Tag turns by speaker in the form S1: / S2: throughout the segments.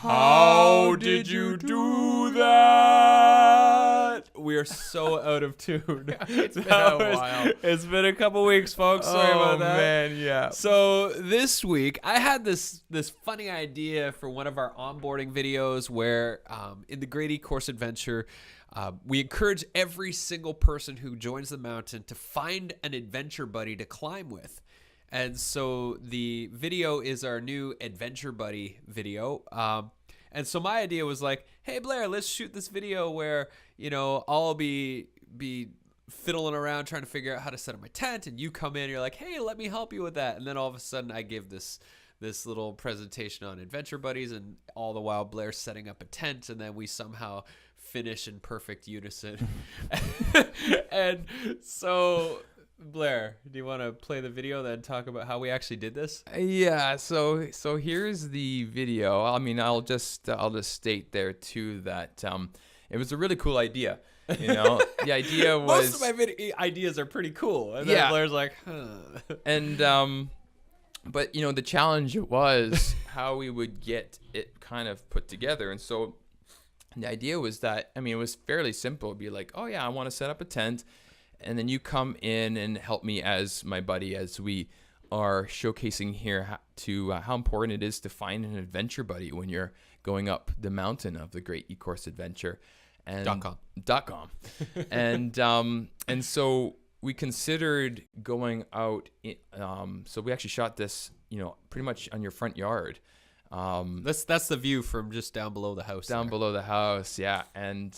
S1: How did you do that? We are so out of tune.
S2: It's been a while.
S1: It's been a couple weeks, folks. Sorry about that.
S2: Man, yeah.
S1: So this week, I had this funny idea for one of our onboarding videos where in the Great E-Course Adventure, we encourage every single person who joins the mountain to find an adventure buddy to climb with. And so the video is our new adventure buddy video. And so my idea was like, hey, Blair, let's shoot this video where, you know, I'll be fiddling around trying to figure out how to set up my tent, and you come in, you're like, hey, let me help you with that. And then all of a sudden I give this little presentation on adventure buddies, and all the while Blair's setting up a tent, and then we somehow finish in perfect unison. And so, Blair, do you want to play the video then talk about how we actually did this?
S2: Yeah, so here's the video. I mean, I'll just state there too that it was a really cool idea. You know, the idea was
S1: most of my ideas are pretty cool, and then
S2: Yeah.
S1: Blair's like, huh.
S2: And but you know, the challenge was how we would get it kind of put together. And so the idea was that, I mean, it was fairly simple. It'd be like, oh yeah, I want to set up a tent, and then you come in and help me as my buddy, as we are showcasing here how important it is to find an adventure buddy when you're going up the mountain of the Great E-Course Adventure. And .com. And so we considered going out. So we actually shot this, you know, pretty much on your front yard.
S1: That's the view from just down below the house.
S2: Below the house, yeah. And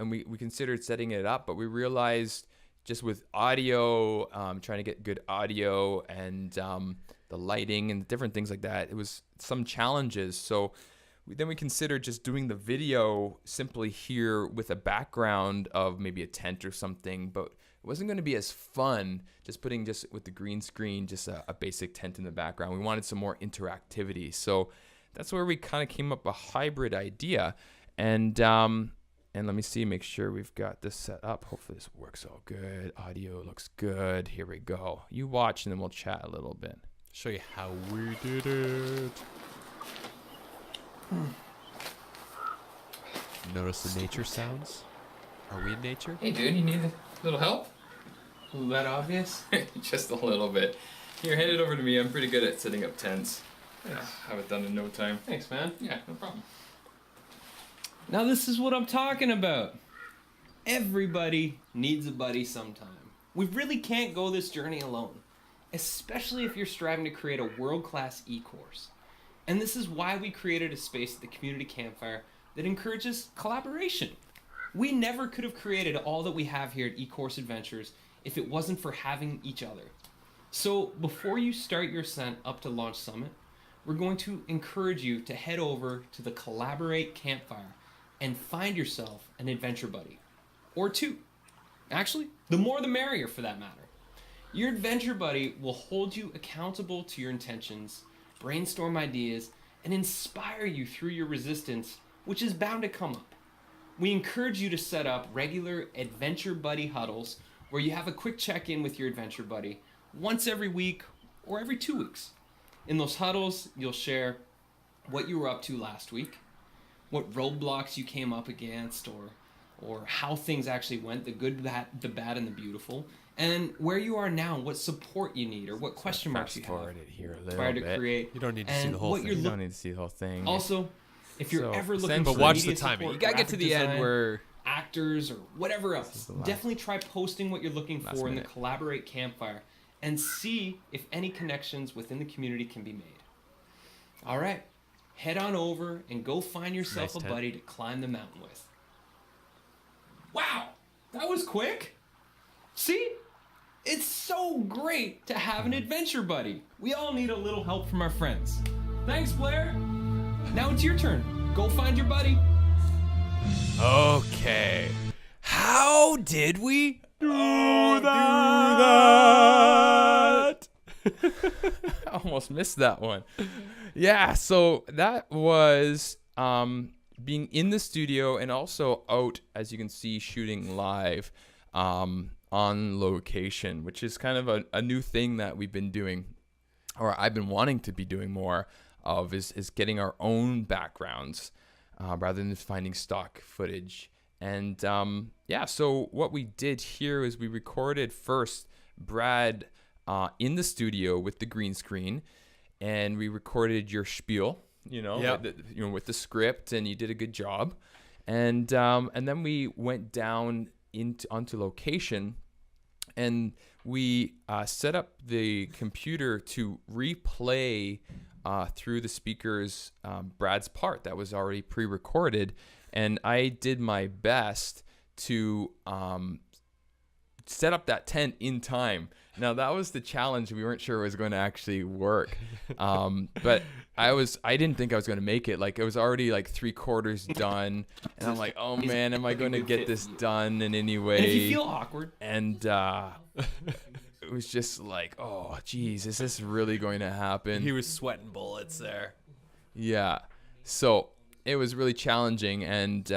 S2: we considered setting it up, but we realized just with audio, trying to get good audio and the lighting and different things like that, it was some challenges. So then we considered just doing the video simply here with a background of maybe a tent or something, but it wasn't going to be as fun just putting just with the green screen, just a basic tent in the background. We wanted some more interactivity. So that's where we kind of came up a hybrid idea. And let me see, make sure we've got this set up. Hopefully this works all good. Audio looks good. Here we go. You watch and then we'll chat a little bit.
S1: Show you how we did it. Notice the nature sounds? Are we in nature?
S2: Hey dude, you need a little help?
S1: That obvious?
S2: Just a little bit. Here, hand it over to me. I'm pretty good at setting up tents. Have it done in no time.
S1: Thanks, man.
S2: Yeah, no problem.
S3: Now this is what I'm talking about. Everybody needs a buddy sometime. We really can't go this journey alone, especially if you're striving to create a world-class e-course. And this is why we created a space at the Community Campfire that encourages collaboration. We never could have created all that we have here at E-Course Adventures if it wasn't for having each other. So before you start your ascent up to Launch Summit, we're going to encourage you to head over to the Collaborate Campfire and find yourself an adventure buddy. Or two. Actually, the more the merrier for that matter. Your adventure buddy will hold you accountable to your intentions, brainstorm ideas, and inspire you through your resistance, which is bound to come up. We encourage you to set up regular adventure buddy huddles where you have a quick check-in with your adventure buddy once every week or every 2 weeks. In those huddles, you'll share what you were up to last week, what roadblocks you came up against, or how things actually went, the good, the bad, and the beautiful, and where you are now, what support you need, or what question marks you have.
S2: Fast forward it here a little
S3: Prior to
S2: bit.
S3: create.
S1: You don't need to
S3: and
S1: see the whole
S3: what
S1: thing.
S3: you're
S2: You
S3: look-
S2: don't need to see the whole thing.
S3: Also, if you're
S2: So,
S3: ever looking
S2: essentially-
S3: for
S1: But watch the
S3: media
S1: timing.
S3: support,
S1: You gotta get to
S3: graphic
S1: the end
S3: design,
S1: where
S3: actors or whatever else,
S2: the last-
S3: definitely try posting what you're looking
S2: last
S3: for in the
S2: minute.
S3: Collaborate Campfire and see if any connections within the community can be made. All right, head on over and go find yourself
S1: Nice
S3: a
S1: tent.
S3: buddy to climb the mountain with. Wow, that was quick. See? It's so great to have an adventure buddy. We all need a little help from our friends. Thanks, Blair. Now it's your turn. Go find your buddy.
S1: Okay. How did we do that?
S2: I almost missed that one. Yeah, so that was being in the studio and also out, as you can see, shooting live on location, which is kind of a new thing that we've been doing, or I've been wanting to be doing more. of is getting our own backgrounds rather than finding stock footage. And yeah, so what we did here is we recorded first Brad in the studio with the green screen, and we recorded your spiel,
S1: Yep.
S2: with the script, and you did a good job. And then we went down onto location, and we set up the computer to replay through the speakers Brad's part that was already pre-recorded, and I did my best to set up that tent in time. Now that was the challenge. We weren't sure it was going to actually work, but I didn't think I was going to make it. Like, it was already like 3/4 done, and I'm like, oh man, am I going to get this done in any way?
S3: And if you feel awkward,
S2: And it was just like, oh geez, is this really going to happen?
S1: He was sweating bullets there.
S2: Yeah. So it was really challenging, and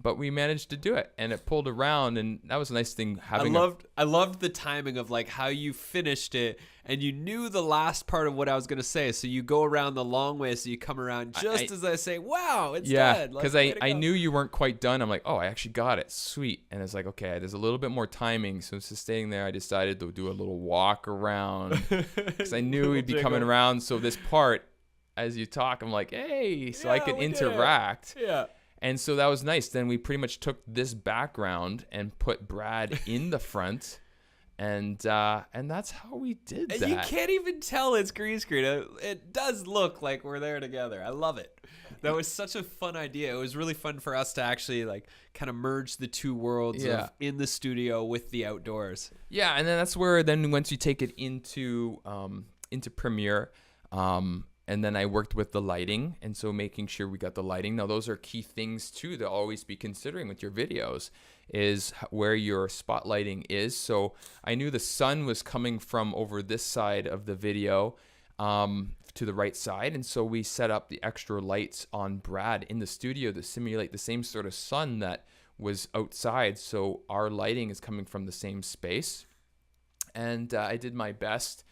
S2: but we managed to do it, and it pulled around, and that was a nice thing having
S1: I loved the timing of like how you finished it, and you knew the last part of what I was gonna say, so you go around the long way, so you come around just as I say, wow, it's done.
S2: Because I knew you weren't quite done. I'm like, oh, I actually got it. Sweet. And it's like, okay, there's a little bit more timing. So instead of staying there, I decided to do a little walk around because I knew we'd be coming around. So this part, as you talk, I'm like, hey, so I
S1: Yeah,
S2: could
S1: we did it.
S2: interact.
S1: Yeah.
S2: And so that was nice. Then we pretty much took this background and put Brad in the front, and that's how we did
S1: And
S2: that.
S1: you can't even tell it's green screen. It does look like we're there together. I love it. That was such a fun idea. It was really fun for us to actually like kind of merge the two worlds
S2: Yeah.
S1: of in the studio with the outdoors.
S2: Yeah, and then that's where then once you take it into Premiere, and then I worked with the lighting, and so making sure we got the lighting. Now those are key things too to always be considering with your videos, is where your spotlighting is. So I knew the sun was coming from over this side of the video to the right side, and so we set up the extra lights on Brad in the studio to simulate the same sort of sun that was outside, so our lighting is coming from the same space. And I did my best,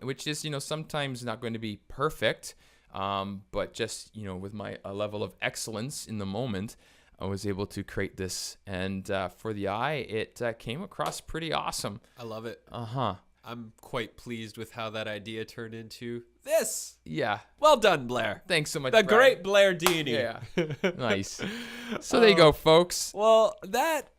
S2: which is, sometimes not going to be perfect, but just, with my level of excellence in the moment, I was able to create this. And for the eye, it came across pretty awesome.
S1: I love it.
S2: Uh-huh.
S1: I'm quite pleased with how that idea turned into this.
S2: Yeah.
S1: Well done, Blair.
S2: Thanks so much,
S1: The
S2: Brad.
S1: great Blair Deeney.
S2: Yeah. Nice. So there you go, folks.
S1: Well, that